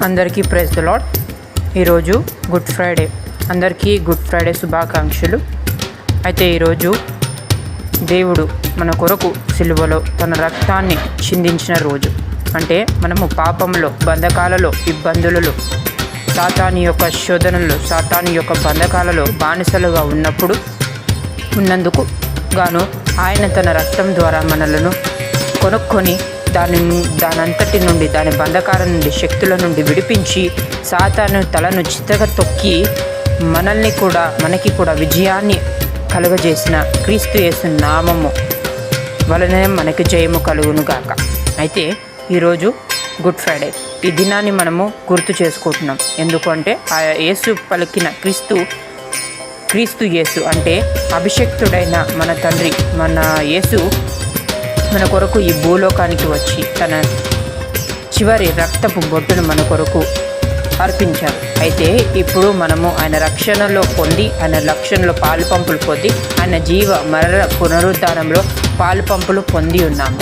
అందరికీ praise the lord. ఈరోజు good Friday. అందరికీ గుడ్ ఫ్రైడే శుభాకాంక్షలు. అయితే ఈరోజు దేవుడు మన కొరకు సిలువలో తన రక్తాన్ని చిందించిన రోజు. అంటే మనము పాపంలో, బంధకాలలో, ఇబ్బందులలో, సాతాను యొక్క శోధనలో, సాతాను యొక్క బంధకాలలో బానిసలుగా ఉన్నందుకు గాను ఆయన తన రక్తం ద్వారా మనలను కొనుక్కొని దానంతటి నుండి, దాని బంధకాల నుండి, శక్తుల నుండి విడిపించి సాతాను తలను చిత్తగా తొక్కి మనకి కూడా విజయాన్ని కలుగజేసిన క్రీస్తు యేసు నామము వలన మనకి జయము కలుగునుగాక. అయితే ఈరోజు గుడ్ ఫ్రైడే. ఈ దినాన్ని మనము గుర్తు చేసుకుంటున్నాం. ఎందుకంటే ఆ యేసు పలికిన క్రీస్తు యేసు అంటే అభిషక్తుడైన మన తండ్రి, మన యేసు మన కొరకు ఈ భూలోకానికి వచ్చి తన చివరి రక్తపు బొట్టును మన కొరకు అర్పించారు. అయితే ఇప్పుడు మనము ఆయన రక్షణలో పొంది, ఆయన రక్షణలో పాలు పంపులు పొంది, ఆయన జీవ మరణ పునరుద్ధానంలో పాలు పంపులు పొంది ఉన్నాము.